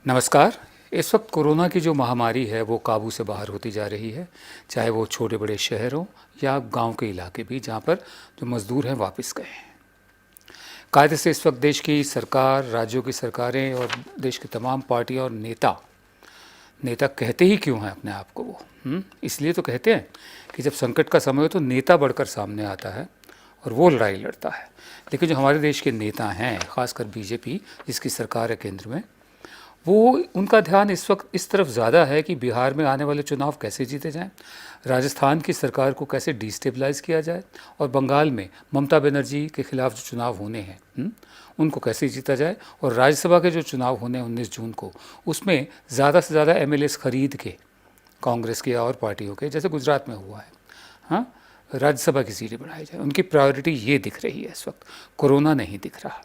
नमस्कार। इस वक्त कोरोना की जो महामारी है वो काबू से बाहर होती जा रही है, चाहे वो छोटे बड़े शहर हों या गांव के इलाके भी, जहां पर जो मज़दूर हैं वापस गए हैं। कायदे से इस वक्त देश की सरकार, राज्यों की सरकारें और देश की तमाम पार्टियां और नेता नेता कहते ही क्यों हैं अपने आप को वो? इसलिए तो कहते हैं कि जब संकट का समय हो तो नेता बढ़कर सामने आता है और वो लड़ाई लड़ता है। लेकिन जो हमारे देश के नेता हैं, ख़ासकर बीजेपी जिसकी सरकार है केंद्र में, वो उनका ध्यान इस वक्त इस तरफ ज़्यादा है कि बिहार में आने वाले चुनाव कैसे जीते जाएं, राजस्थान की सरकार को कैसे डिस्टेबलाइज किया जाए और बंगाल में ममता बनर्जी के खिलाफ जो चुनाव होने हैं उनको कैसे जीता जाए, और राज्यसभा के जो चुनाव होने हैं 19 जून को, उसमें ज़्यादा से ज़्यादा एमएलएस खरीद के कांग्रेस के और पार्टियों के, जैसे गुजरात में हुआ है, हाँ, राज्यसभा की सीटें बढ़ाई जाए। उनकी प्रायोरिटी ये दिख रही है इस वक्त, कोरोना नहीं दिख रहा।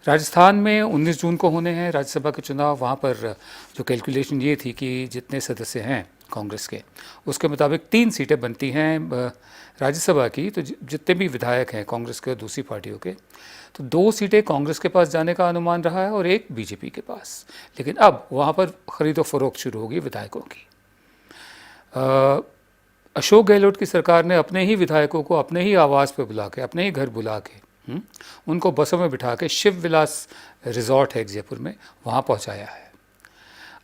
राजस्थान में 19 जून को होने हैं राज्यसभा के चुनाव। वहाँ पर जो कैलकुलेशन ये थी कि जितने सदस्य हैं कांग्रेस के, उसके मुताबिक 3 सीटें बनती हैं राज्यसभा की, तो जितने भी विधायक हैं कांग्रेस के और दूसरी पार्टियों के, तो 2 सीटें कांग्रेस के पास जाने का अनुमान रहा है और 1 बीजेपी के पास। लेकिन अब वहाँ पर खरीदो फरोख्त शुरू होगी विधायकों की। अशोक गहलोत की सरकार ने अपने ही विधायकों को अपने ही आवास पर बुला के, अपने ही घर बुला के, उनको बसों में बिठा के शिव विलास रिजॉर्ट है एक जयपुर में, वहाँ पहुँचाया है।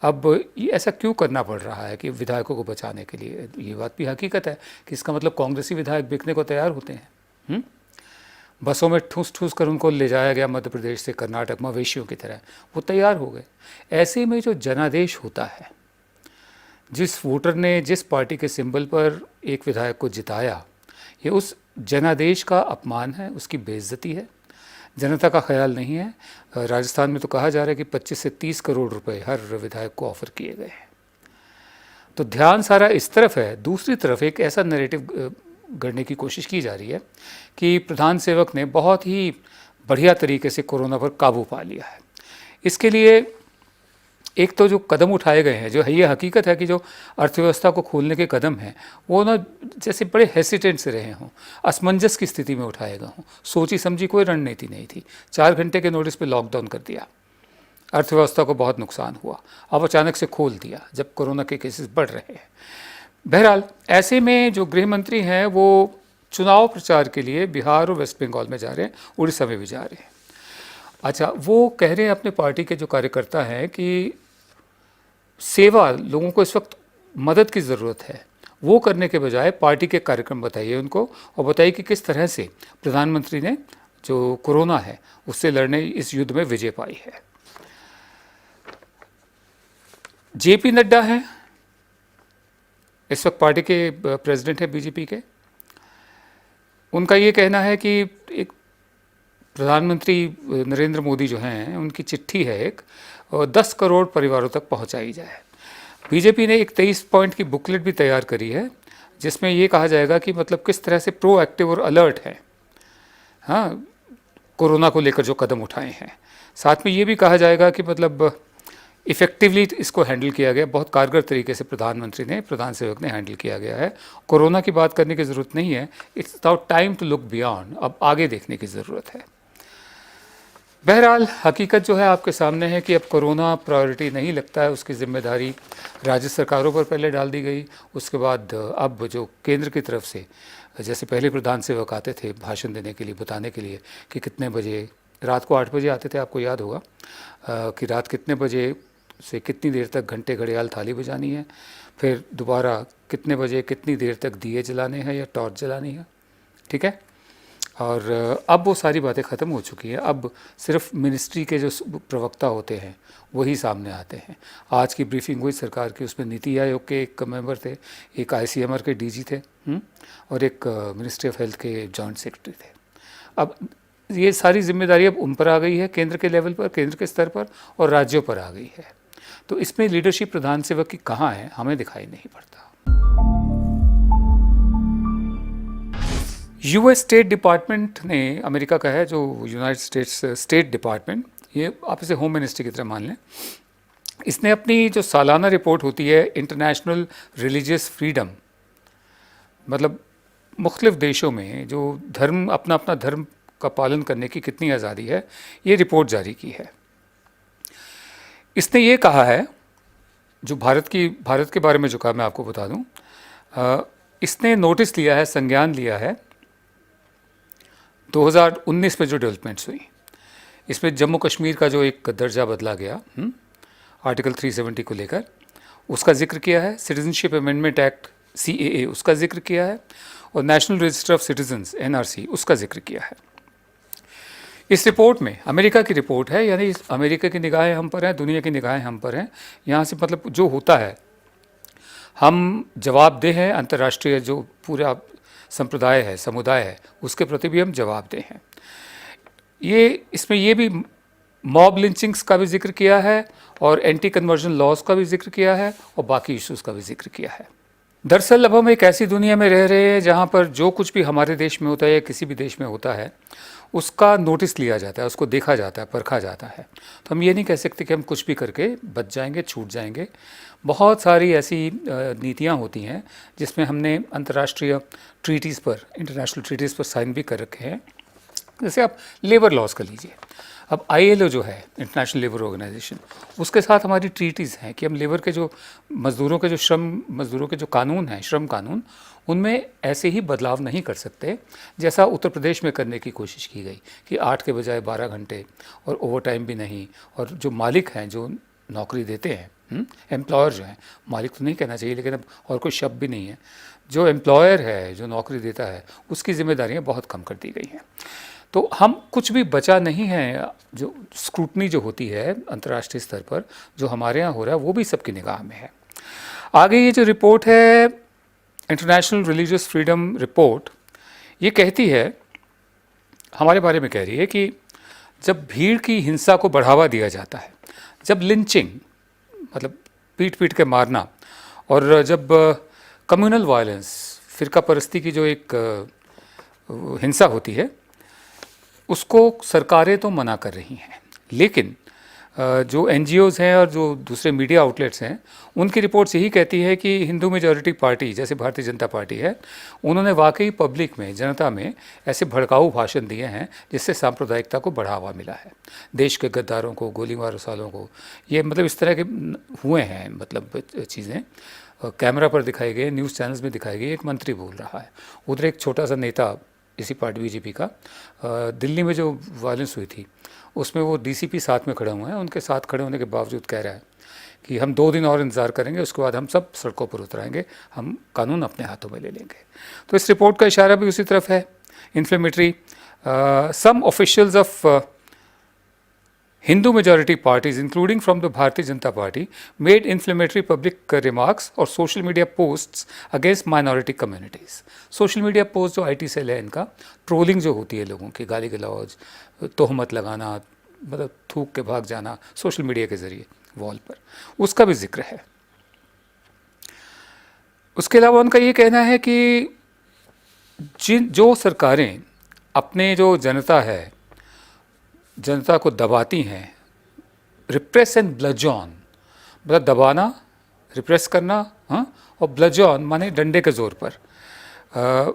अब ये ऐसा क्यों करना पड़ रहा है कि विधायकों को बचाने के लिए? ये बात भी हकीकत है कि इसका मतलब कांग्रेसी विधायक बिकने को तैयार होते हैं। बसों में ठूस ठूस कर उनको ले जाया गया मध्य प्रदेश से कर्नाटक, मवेशियों की तरह वो तैयार हो गए। ऐसे में जो जनादेश होता है, जिस वोटर ने जिस पार्टी के सिंबल पर एक विधायक को जिताया, ये उस जनादेश का अपमान है, उसकी बेइज्जती है, जनता का ख्याल नहीं है। राजस्थान में तो कहा जा रहा है कि 25 से 30 करोड़ रुपए हर विधायक को ऑफर किए गए हैं। तो ध्यान सारा इस तरफ है। दूसरी तरफ एक ऐसा नैरेटिव गढ़ने की कोशिश की जा रही है कि प्रधान सेवक ने बहुत ही बढ़िया तरीके से कोरोना पर काबू पा लिया है। इसके लिए एक तो जो कदम उठाए गए हैं, जो है ये हकीकत है कि जो अर्थव्यवस्था को खोलने के कदम हैं वो ना जैसे बड़े हेसिटेंट से रहे हों, असमंजस की स्थिति में उठाए गए हों, सोची समझी कोई रणनीति नहीं थी। 4 घंटे के नोटिस पे लॉकडाउन कर दिया, अर्थव्यवस्था को बहुत नुकसान हुआ। अब अचानक से खोल दिया जब कोरोना के केसेस बढ़ रहे हैं। बहरहाल ऐसे में जो गृह मंत्री हैं वो चुनाव प्रचार के लिए बिहार और वेस्ट बंगाल में जा रहे हैं, उड़ीसा में भी जा रहे हैं। अच्छा, वो कह रहे हैं अपने पार्टी के जो कार्यकर्ता हैं कि सेवा, लोगों को इस वक्त मदद की ज़रूरत है, वो करने के बजाय पार्टी के कार्यक्रम बताइए उनको और बताइए कि किस तरह से प्रधानमंत्री ने जो कोरोना है उससे लड़ने इस युद्ध में विजय पाई है। जेपी नड्डा हैं, इस वक्त पार्टी के प्रेसिडेंट है बीजेपी के। उनका ये कहना है कि एक प्रधानमंत्री नरेंद्र मोदी जो हैं, उनकी चिट्ठी है एक, 10 करोड़ परिवारों तक पहुंचाई जाए। बीजेपी ने एक 23 पॉइंट की बुकलेट भी तैयार करी है जिसमें ये कहा जाएगा कि मतलब किस तरह से प्रोएक्टिव और अलर्ट है, हाँ, कोरोना को लेकर जो कदम उठाए हैं। साथ में ये भी कहा जाएगा कि मतलब इफ़ेक्टिवली इसको हैंडल किया गया, बहुत कारगर तरीके से प्रधानमंत्री ने, प्रधान सेवक ने हैंडल किया गया है। कोरोना की बात करने की ज़रूरत नहीं है, it's about time to look beyond, अब आगे देखने की ज़रूरत है। बहरहाल हकीकत जो है आपके सामने है कि अब कोरोना प्रायोरिटी नहीं लगता है, उसकी जिम्मेदारी राज्य सरकारों पर पहले डाल दी गई। उसके बाद अब जो केंद्र की तरफ से, जैसे पहले प्रधान सेवक आते थे भाषण देने के लिए, बताने के लिए कि कितने बजे, रात को 8 बजे आते थे, आपको याद होगा कि रात कितने बजे से कितनी देर तक घंटे घड़ियाल थाली बजानी है, फिर दोबारा कितने बजे कितनी देर तक दिए जलाने हैं या टॉर्च जलानी है, ठीक है। और अब वो सारी बातें ख़त्म हो चुकी हैं। अब सिर्फ मिनिस्ट्री के जो प्रवक्ता होते हैं वही सामने आते हैं। आज की ब्रीफिंग हुई सरकार की, उसमें नीति आयोग के एक मेंबर थे, एक आईसीएमआर के डीजी थे, और एक मिनिस्ट्री ऑफ हेल्थ के जॉइंट सेक्रेटरी थे। अब ये सारी जिम्मेदारी अब उन पर आ गई है, केंद्र के लेवल पर, केंद्र के स्तर पर, और राज्यों पर आ गई है। तो इसमें लीडरशिप प्रधान सेवक की कहाँ है, हमें दिखाई नहीं पड़ता। यूएस स्टेट डिपार्टमेंट ने, अमेरिका का है जो यूनाइटेड स्टेट्स स्टेट डिपार्टमेंट, ये आप इसे होम मिनिस्ट्री की तरह मान लें, इसने अपनी जो सालाना रिपोर्ट होती है इंटरनेशनल रिलीजियस फ्रीडम, मतलब मुख्तलिफ देशों में जो धर्म, अपना अपना धर्म का पालन करने की कितनी आज़ादी है, ये रिपोर्ट जारी की है। इसने ये कहा है, जो भारत के बारे में जो कहा मैं आपको बता दूं, इसने नोटिस लिया है, संज्ञान लिया है 2019 में जो डेवलपमेंट्स हुई। इसमें जम्मू कश्मीर का जो एक दर्जा बदला गया आर्टिकल 370 को लेकर, उसका जिक्र किया है। सिटीजनशिप अमेंडमेंट एक्ट CAA उसका जिक्र किया है, और national register of citizens NRC उसका जिक्र किया है। इस रिपोर्ट में, अमेरिका की रिपोर्ट है, यानी अमेरिका की निगाहें हम पर हैं, दुनिया की निगाहें हम पर हैं। यहाँ से मतलब जो होता है हम जवाबदेह हैं, अंतर्राष्ट्रीय जो पूरा संप्रदाय है, समुदाय है, उसके प्रति भी हम जवाबदेह हैं। इसमें ये भी मॉब लिंचिंग्स का भी जिक्र किया है, और एंटी कन्वर्जन लॉज का भी जिक्र किया है, और बाकी इश्यूज़ का भी जिक्र किया है। दरअसल अब हम एक ऐसी दुनिया में रह रहे हैं जहाँ पर जो कुछ भी हमारे देश में होता है या किसी भी देश में होता है, उसका नोटिस लिया जाता है, उसको देखा जाता है, परखा जाता है। तो हम ये नहीं कह सकते कि हम कुछ भी करके बच जाएंगे, छूट जाएंगे। बहुत सारी ऐसी नीतियाँ होती हैं जिसमें हमने अंतर्राष्ट्रीय ट्रीटीज़ पर, इंटरनेशनल ट्रीटीज़ पर साइन भी कर रखे हैं। जैसे आप लेबर लॉज कर लीजिए, अब ILO जो है, इंटरनेशनल लेबर ऑर्गेनाइजेशन, उसके साथ हमारी ट्रीटीज़ हैं कि हम लेबर के जो मज़दूरों के जो कानून हैं, श्रम कानून, उनमें ऐसे ही बदलाव नहीं कर सकते जैसा उत्तर प्रदेश में करने की कोशिश की गई कि 8 के बजाय 12 घंटे, और ओवर टाइम भी नहीं। और जो मालिक हैं, जो नौकरी देते हैं, एम्प्लॉयर जो हैं, मालिक तो नहीं कहना चाहिए, लेकिन अब और कोई शब्द भी नहीं है, जो एम्प्लॉयर है, जो नौकरी देता है, उसकी जिम्मेदारियाँ बहुत कम कर दी गई हैं। तो हम कुछ भी बचा नहीं है। जो स्क्रूटनी जो होती है अंतर्राष्ट्रीय स्तर पर, जो हमारे यहाँ हो रहा है, वो भी सबकी निगाह में है। आगे ये जो रिपोर्ट है, इंटरनेशनल रिलीजियस फ्रीडम रिपोर्ट, ये कहती है, हमारे बारे में कह रही है कि जब भीड़ की हिंसा को बढ़ावा दिया जाता है, जब लिंचिंग मतलब पीट पीट के मारना, और जब कम्युनल वायलेंस, फ़िरका परस्ती की जो एक हिंसा होती है, उसको सरकारें तो मना कर रही हैं, लेकिन जो NGOs हैं और जो दूसरे मीडिया आउटलेट्स हैं, उनकी रिपोर्ट्स यही कहती है कि हिंदू मेजॉरिटी पार्टी जैसे भारतीय जनता पार्टी है, उन्होंने वाकई पब्लिक में, जनता में ऐसे भड़काऊ भाषण दिए हैं जिससे सांप्रदायिकता को बढ़ावा मिला है। देश के गद्दारों को, गोलीमार सालों को, ये मतलब इस तरह के हुए हैं मतलब चीज़ें कैमरा पर दिखाई गई, न्यूज़ चैनल्स में दिखाई गई। एक मंत्री बोल रहा है, उधर एक छोटा सा नेता इसी पार्टी BJP का, दिल्ली में जो वायलेंस हुई थी उसमें वो DCP साथ में खड़े हुए हैं, उनके साथ खड़े होने के बावजूद कह रहा है कि हम 2 दिन और इंतज़ार करेंगे, उसके बाद हम सब सड़कों पर उतराएंगे, हम कानून अपने हाथों में ले लेंगे। तो इस रिपोर्ट का इशारा भी उसी तरफ है। Inflammatory, some officials of Hindu majority parties, including from the Bharatiya Janata Party, made inflammatory public remarks or social media posts against minority communities. Social media posts जो IT सेल है इनका, ट्रोलिंग जो होती है लोगों की, गाली गलौज, तोहमत लगाना, मतलब थूक के भाग जाना सोशल मीडिया के ज़रिए वॉल पर, उसका भी जिक्र है। उसके अलावा उनका ये कहना है कि जो सरकारें अपने जो जनता को दबाती हैं, रिप्रेस एंड ब्लजॉन, मतलब दबाना, रिप्रेस करना, हाँ, और ब्लजॉन माने डंडे के ज़ोर पर,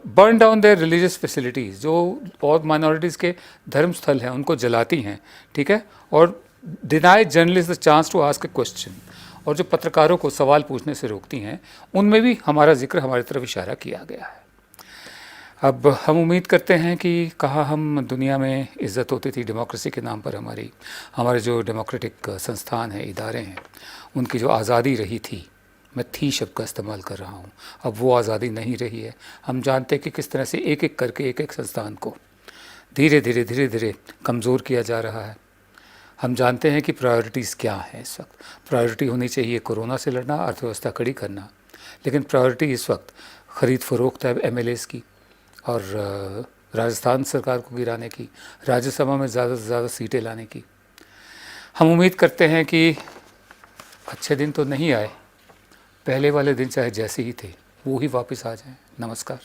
burn down there religious facilities, जो और माइनॉरिटीज़ के धर्म स्थल हैं उनको जलाती हैं, ठीक है, और deny journalist the chance to ask a question, और जो पत्रकारों को सवाल पूछने से रोकती हैं, उनमें भी हमारा जिक्र, हमारी तरफ इशारा किया गया है। अब हम उम्मीद करते हैं कि कहाँ हम दुनिया में इज़्ज़त होती थी डेमोक्रेसी के नाम पर, हमारे जो डेमोक्रेटिक संस्थान हैं, इदारे हैं, उनकी जो आज़ादी रही थी, मैं थी शब्द का इस्तेमाल कर रहा हूँ, अब वो आज़ादी नहीं रही है। हम जानते हैं कि किस तरह से एक एक करके एक संस्थान को धीरे धीरे कमज़ोर किया जा रहा है। हम जानते हैं कि प्रायोरिटीज़ क्या हैं इस वक्त। प्रायोरिटी होनी चाहिए कोरोना से लड़ना, अर्थव्यवस्था कड़ी करना, लेकिन प्रायोरिटी इस वक्त ख़रीद फ़रोख्त है MLAs की, और राजस्थान सरकार को गिराने की, राज्यसभा में ज़्यादा से ज़्यादा सीटें लाने की। हम उम्मीद करते हैं कि अच्छे दिन तो नहीं आए, पहले वाले दिन चाहे जैसे ही थे वो ही वापस आ जाएं। नमस्कार।